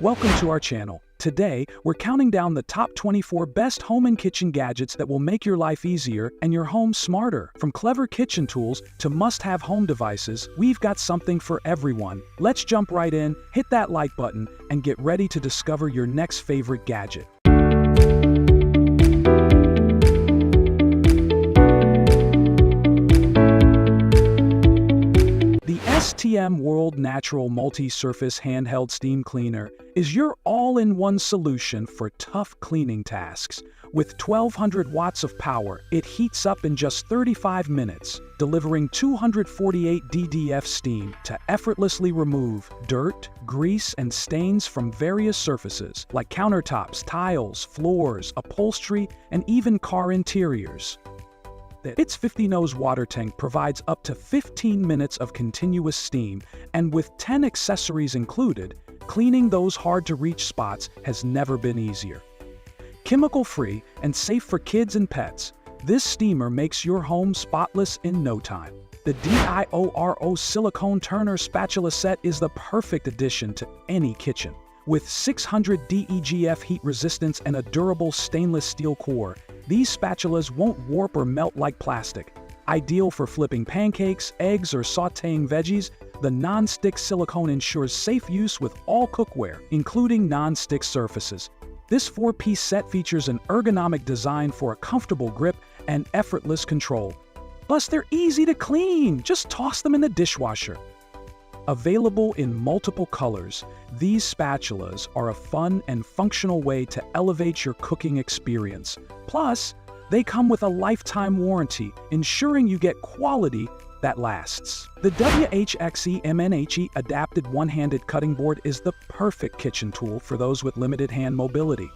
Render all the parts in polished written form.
Welcome to our channel. Today, we're counting down the top 24 best home and kitchen gadgets that will make your life easier and your home smarter. From clever kitchen tools to must-have home devices, we've got something for everyone. Let's jump right in, hit that like button, and get ready to discover your next favorite gadget. The STM World Natural Multi-Surface Handheld Steam Cleaner is your all-in-one solution for tough cleaning tasks. With 1200 watts of power, it heats up in just 35 minutes, delivering 248 ddf steam to effortlessly remove dirt, grease, and stains from various surfaces like countertops, tiles, floors, upholstery, and even car interiors. Its 50-nose water tank provides up to 15 minutes of continuous steam, and with 10 accessories included, cleaning those hard-to-reach spots has never been easier. Chemical-free and safe for kids and pets, this steamer makes your home spotless in no time. The DIORO silicone turner spatula set is the perfect addition to any kitchen. With 600 DEGF heat resistance and a durable stainless steel core, these spatulas won't warp or melt like plastic. Ideal for flipping pancakes, eggs, or sautéing veggies, the non-stick silicone ensures safe use with all cookware, including non-stick surfaces. This 4-piece set features an ergonomic design for a comfortable grip and effortless control. Plus, they're easy to clean. Just toss them in the dishwasher. Available in multiple colors, these spatulas are a fun and functional way to elevate your cooking experience. Plus, they come with a lifetime warranty, ensuring you get quality that lasts. The WHXE-MNHE adapted one-handed cutting board is the perfect kitchen tool for those with limited hand mobility.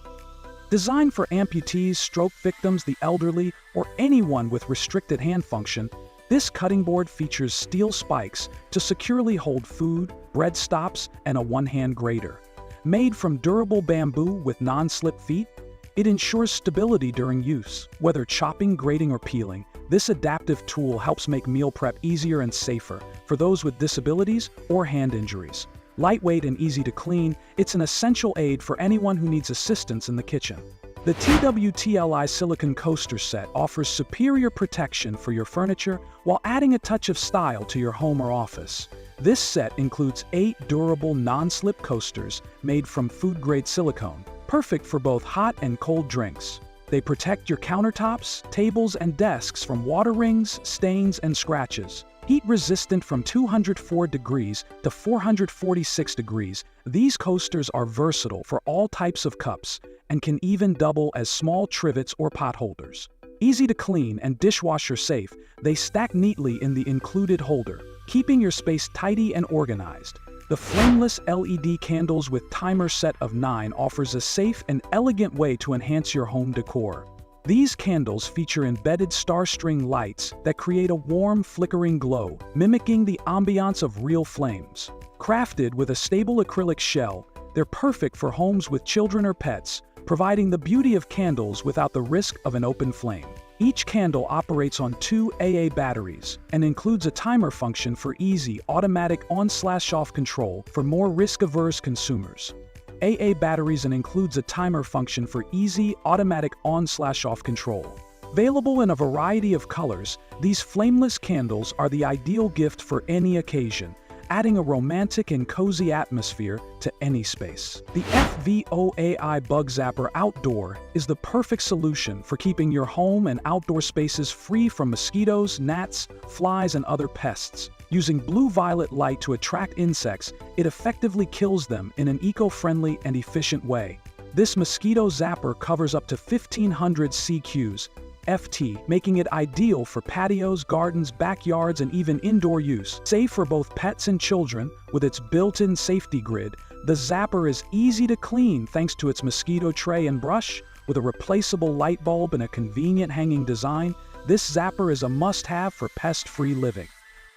Designed for amputees, stroke victims, the elderly, or anyone with restricted hand function, this cutting board features steel spikes to securely hold food, bread stops, and a one-hand grater. Made from durable bamboo with non-slip feet, it ensures stability during use. Whether chopping, grating, or peeling, this adaptive tool helps make meal prep easier and safer for those with disabilities or hand injuries. Lightweight and easy to clean, it's an essential aid for anyone who needs assistance in the kitchen. The TWTLI silicone coaster set offers superior protection for your furniture while adding a touch of style to your home or office. This set includes 8 durable non-slip coasters made from food-grade silicone, perfect for both hot and cold drinks. They protect your countertops, tables, and desks from water rings, stains, and scratches. Heat-resistant from 204 degrees to 446 degrees, these coasters are versatile for all types of cups and can even double as small trivets or pot holders. Easy to clean and dishwasher safe, they stack neatly in the included holder, keeping your space tidy and organized. The flameless LED candles with timer set of 9 offers a safe and elegant way to enhance your home decor. These candles feature embedded star string lights that create a warm, flickering glow, mimicking the ambiance of real flames. Crafted with a stable acrylic shell, they're perfect for homes with children or pets, providing the beauty of candles without the risk of an open flame. Each candle operates on 2 AA batteries and includes a timer function for easy, automatic on/off control for more risk-averse consumers. AA batteries and includes a timer function for easy, automatic on/off control. Available in a variety of colors, these flameless candles are the ideal gift for any occasion, adding a romantic and cozy atmosphere to any space. The FVOAI Bug Zapper Outdoor is the perfect solution for keeping your home and outdoor spaces free from mosquitoes, gnats, flies, and other pests. Using blue-violet light to attract insects, it effectively kills them in an eco-friendly and efficient way. This mosquito zapper covers up to 1,500 CQs, FT, making it ideal for patios, gardens, backyards, and even indoor use. Safe for both pets and children, with its built-in safety grid, the zapper is easy to clean thanks to its mosquito tray and brush. With a replaceable light bulb and a convenient hanging design, this zapper is a must-have for pest-free living.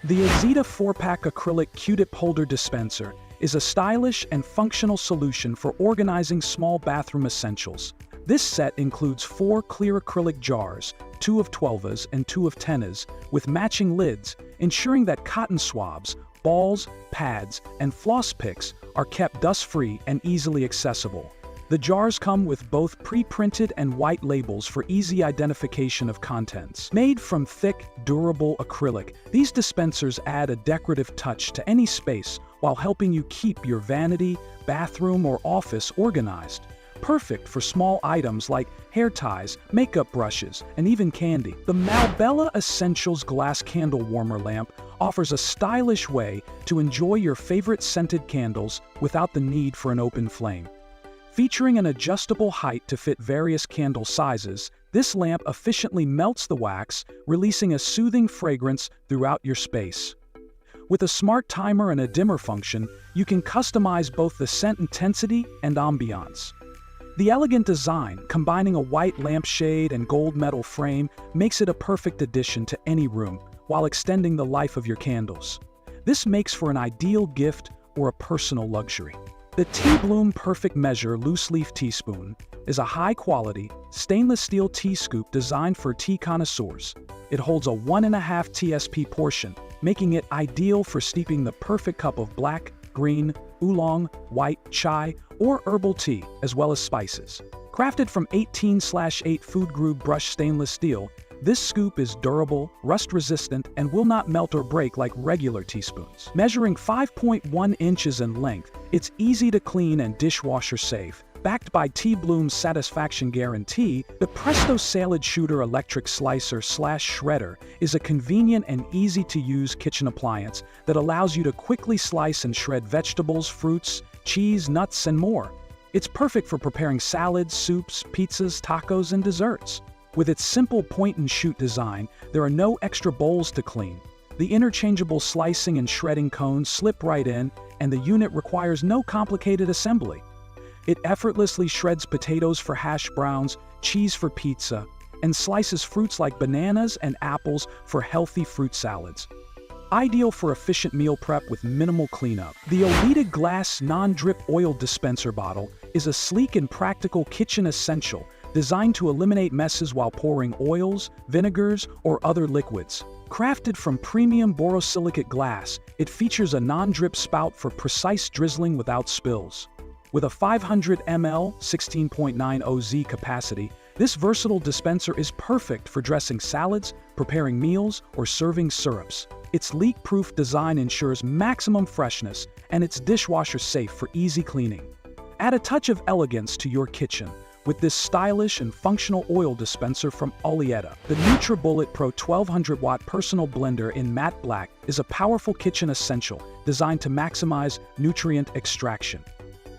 The Azita 4-pack acrylic Q-tip holder dispenser is a stylish and functional solution for organizing small bathroom essentials. This set includes 4 clear acrylic jars, 2 of 12s and 2 of 10s, with matching lids, ensuring that cotton swabs, balls, pads, and floss picks are kept dust-free and easily accessible. The jars come with both pre-printed and white labels for easy identification of contents. Made from thick, durable acrylic, these dispensers add a decorative touch to any space while helping you keep your vanity, bathroom, or office organized. Perfect for small items like hair ties, makeup brushes, and even candy. The Malbella Essentials Glass Candle Warmer Lamp offers a stylish way to enjoy your favorite scented candles without the need for an open flame. Featuring an adjustable height to fit various candle sizes, this lamp efficiently melts the wax, releasing a soothing fragrance throughout your space. With a smart timer and a dimmer function, you can customize both the scent intensity and ambiance. The elegant design, combining a white lampshade and gold metal frame, makes it a perfect addition to any room, while extending the life of your candles. This makes for an ideal gift or a personal luxury. The Tea Bloom Perfect Measure Loose Leaf Teaspoon is a high-quality, stainless steel tea scoop designed for tea connoisseurs. It holds a 1.5 TSP portion, making it ideal for steeping the perfect cup of black, green, oolong, white, chai, or herbal tea, as well as spices. Crafted from 18/8 food grade brushed stainless steel, this scoop is durable, rust-resistant, and will not melt or break like regular teaspoons. Measuring 5.1 inches in length, it's easy to clean and dishwasher safe. Backed by Tea Bloom's satisfaction guarantee, the Presto Salad Shooter Electric Slicer/Shredder is a convenient and easy-to-use kitchen appliance that allows you to quickly slice and shred vegetables, fruits, cheese, nuts, and more. It's perfect for preparing salads, soups, pizzas, tacos, and desserts. With its simple point-and-shoot design, there are no extra bowls to clean. The interchangeable slicing and shredding cones slip right in, and the unit requires no complicated assembly. It effortlessly shreds potatoes for hash browns, cheese for pizza, and slices fruits like bananas and apples for healthy fruit salads. Ideal for efficient meal prep with minimal cleanup. The Olita Glass Non-Drip Oil Dispenser Bottle is a sleek and practical kitchen essential designed to eliminate messes while pouring oils, vinegars, or other liquids. Crafted from premium borosilicate glass, it features a non-drip spout for precise drizzling without spills. With a 500 ml, 16.9 OZ capacity, this versatile dispenser is perfect for dressing salads, preparing meals, or serving syrups. Its leak-proof design ensures maximum freshness, and it's dishwasher safe for easy cleaning. Add a touch of elegance to your kitchen with this stylish and functional oil dispenser from Olita. The NutriBullet Pro 1200-watt personal blender in matte black is a powerful kitchen essential designed to maximize nutrient extraction.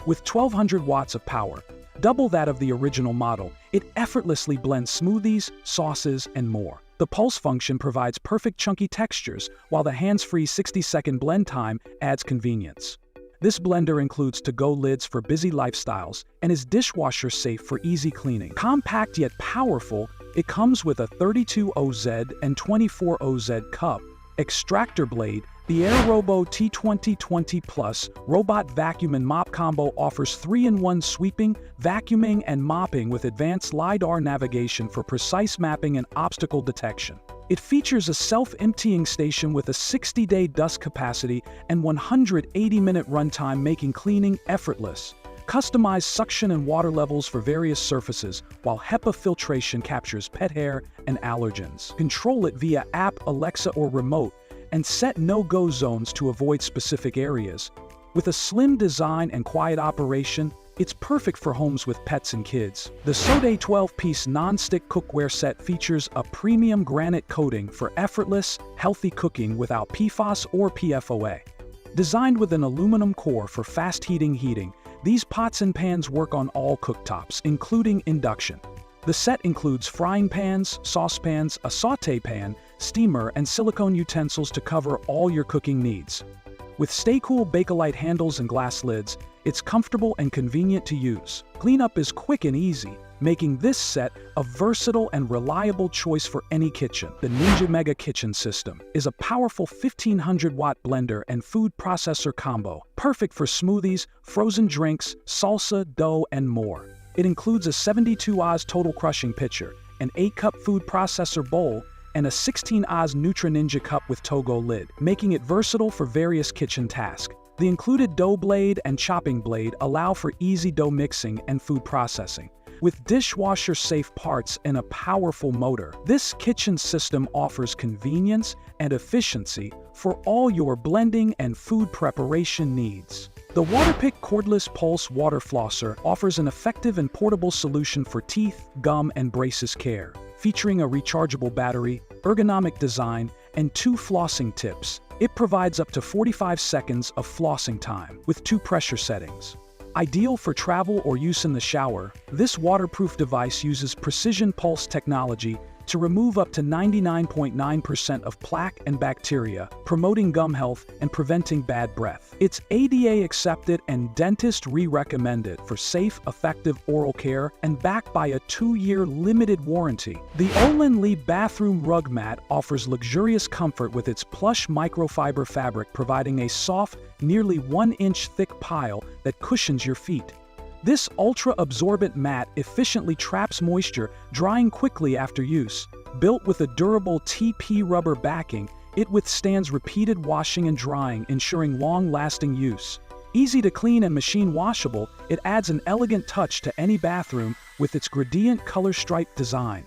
With 1200 watts of power, double that of the original model, it effortlessly blends smoothies, sauces, and more. The pulse function provides perfect chunky textures, while the hands-free 60-second blend time adds convenience. This blender includes to-go lids for busy lifestyles and is dishwasher safe for easy cleaning. Compact yet powerful, it comes with a 32 OZ and 24 OZ cup, extractor blade. The AirRobo T2020 Plus robot vacuum and mop combo offers 3-in-1 sweeping, vacuuming, and mopping with advanced LiDAR navigation for precise mapping and obstacle detection. It features a self-emptying station with a 60-day dust capacity and 180-minute runtime, making cleaning effortless. Customized suction and water levels for various surfaces, while HEPA filtration captures pet hair and allergens. Control it via app, Alexa, or remote, and set no-go zones to avoid specific areas. With a slim design and quiet operation, it's perfect for homes with pets and kids. The Sode 12-piece non-stick cookware set features a premium granite coating for effortless, healthy cooking without PFAS or PFOA. Designed with an aluminum core for fast heating, these pots and pans work on all cooktops, including induction. The set includes frying pans, saucepans, a sauté pan, steamer, and silicone utensils to cover all your cooking needs. With Stay-Cool Bakelite handles and glass lids, it's comfortable and convenient to use. Cleanup is quick and easy, making this set a versatile and reliable choice for any kitchen. The Ninja Mega Kitchen System is a powerful 1500-watt blender and food processor combo, perfect for smoothies, frozen drinks, salsa, dough, and more. It includes a 72 Oz total crushing pitcher, an 8-cup food processor bowl, and a 16 Oz Nutra Ninja cup with Togo lid, making it versatile for various kitchen tasks. The included dough blade and chopping blade allow for easy dough mixing and food processing. With dishwasher-safe parts and a powerful motor, this kitchen system offers convenience and efficiency for all your blending and food preparation needs. The Waterpik Cordless Pulse Water Flosser offers an effective and portable solution for teeth, gum, and braces care. Featuring a rechargeable battery, ergonomic design, and 2 flossing tips, it provides up to 45 seconds of flossing time with 2 pressure settings. Ideal for travel or use in the shower, this waterproof device uses precision pulse technology to remove up to 99.9% of plaque and bacteria, promoting gum health and preventing bad breath. It's ADA accepted and dentist recommended for safe, effective oral care and backed by a 2-year limited warranty. The Olin Lee bathroom rug mat offers luxurious comfort with its plush microfiber fabric, providing a soft, nearly 1-inch thick pile that cushions your feet. This ultra-absorbent mat efficiently traps moisture, drying quickly after use. Built with a durable TP rubber backing, it withstands repeated washing and drying, ensuring long-lasting use. Easy to clean and machine washable, it adds an elegant touch to any bathroom with its gradient color stripe design.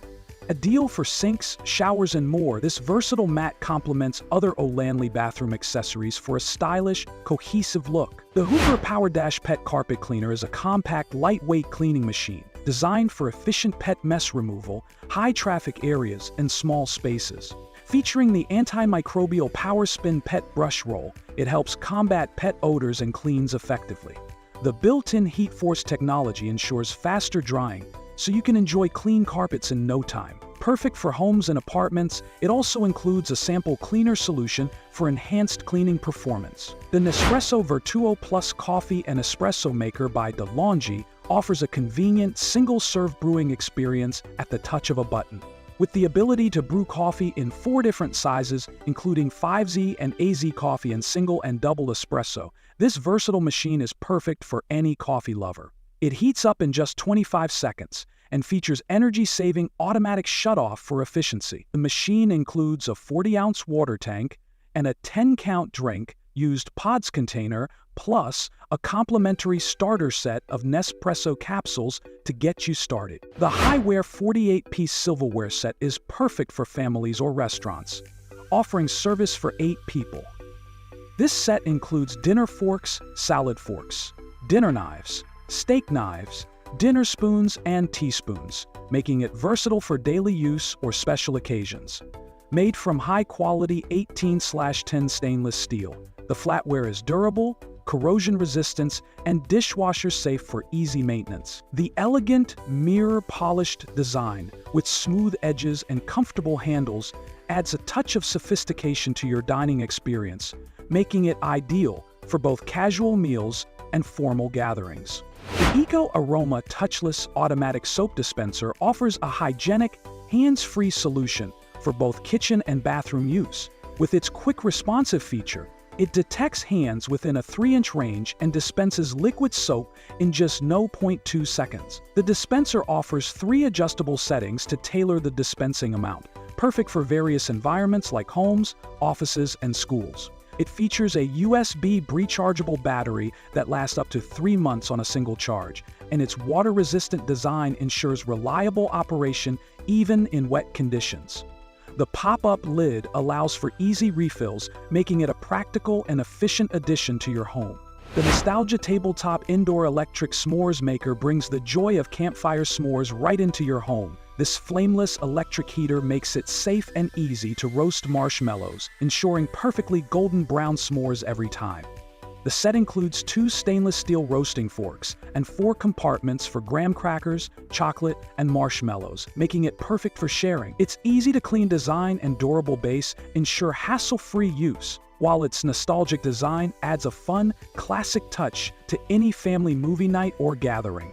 Ideal for sinks, showers, and more, this versatile mat complements other Olanley bathroom accessories for a stylish, cohesive look. The Hoover Power Dash Pet Carpet Cleaner is a compact, lightweight cleaning machine designed for efficient pet mess removal, high-traffic areas, and small spaces. Featuring the antimicrobial Power Spin Pet Brush Roll, it helps combat pet odors and cleans effectively. The built-in heat force technology ensures faster drying, so you can enjoy clean carpets in no time. Perfect for homes and apartments, it also includes a sample cleaner solution for enhanced cleaning performance. The Nespresso Vertuo Plus Coffee and Espresso Maker by DeLonghi offers a convenient single-serve brewing experience at the touch of a button. With the ability to brew coffee in 4 different sizes, including 5Z and AZ coffee and single and double espresso, this versatile machine is perfect for any coffee lover. It heats up in just 25 seconds and features energy-saving automatic shutoff for efficiency. The machine includes a 40-ounce water tank and a 10-count drink-used pods container, plus a complimentary starter set of Nespresso capsules to get you started. The Highware 48-piece silverware set is perfect for families or restaurants, offering service for 8 people. This set includes dinner forks, salad forks, dinner knives, steak knives, dinner spoons, and teaspoons, making it versatile for daily use or special occasions. Made from high-quality 18/10 stainless steel, the flatware is durable, corrosion-resistant, and dishwasher-safe for easy maintenance. The elegant, mirror-polished design, with smooth edges and comfortable handles, adds a touch of sophistication to your dining experience, making it ideal for both casual meals and formal gatherings. The Eco Aroma Touchless Automatic Soap Dispenser offers a hygienic, hands-free solution for both kitchen and bathroom use. With its quick responsive feature, it detects hands within a 3-inch range and dispenses liquid soap in just 0.2 seconds. The dispenser offers 3 adjustable settings to tailor the dispensing amount, perfect for various environments like homes, offices, and schools. It features a USB rechargeable battery that lasts up to 3 months on a single charge, and its water-resistant design ensures reliable operation even in wet conditions. The pop-up lid allows for easy refills, making it a practical and efficient addition to your home. The Nostalgia Tabletop Indoor Electric S'mores Maker brings the joy of campfire s'mores right into your home. This flameless electric heater makes it safe and easy to roast marshmallows, ensuring perfectly golden brown s'mores every time. The set includes 2 stainless steel roasting forks and 4 compartments for graham crackers, chocolate, and marshmallows, making it perfect for sharing. Its easy-to-clean design and durable base ensure hassle-free use, while its nostalgic design adds a fun, classic touch to any family movie night or gathering.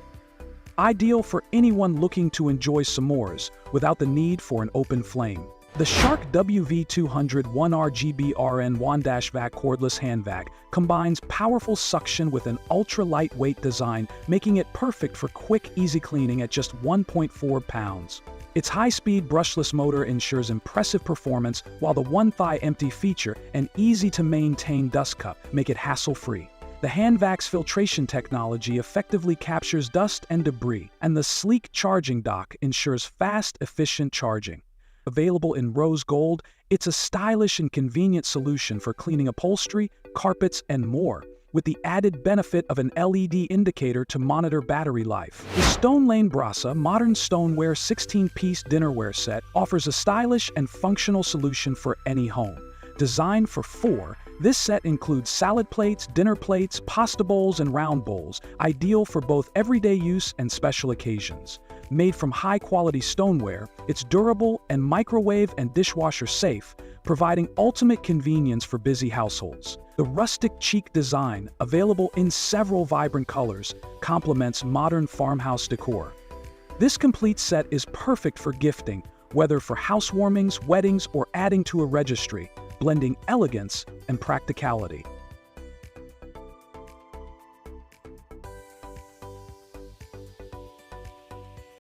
Ideal for anyone looking to enjoy s'mores without the need for an open flame. The Shark WV200 1RGBRN Wand-Vac Cordless Hand Vac combines powerful suction with an ultra-lightweight design, making it perfect for quick, easy cleaning at just 1.4 pounds. Its high-speed brushless motor ensures impressive performance, while the one-thigh empty feature and easy-to-maintain dust cup make it hassle-free. The HandVax filtration technology effectively captures dust and debris, and the sleek charging dock ensures fast, efficient charging. Available in rose gold, it's a stylish and convenient solution for cleaning upholstery, carpets, and more, with the added benefit of an LED indicator to monitor battery life. The Stone Lane Brasa Modern Stoneware 16-piece dinnerware set offers a stylish and functional solution for any home. Designed for four, this set includes salad plates, dinner plates, pasta bowls, and round bowls, ideal for both everyday use and special occasions. Made from high-quality stoneware, it's durable and microwave and dishwasher safe, providing ultimate convenience for busy households. The rustic chic design, available in several vibrant colors, complements modern farmhouse decor. This complete set is perfect for gifting, whether for housewarmings, weddings, or adding to a registry, blending elegance and practicality.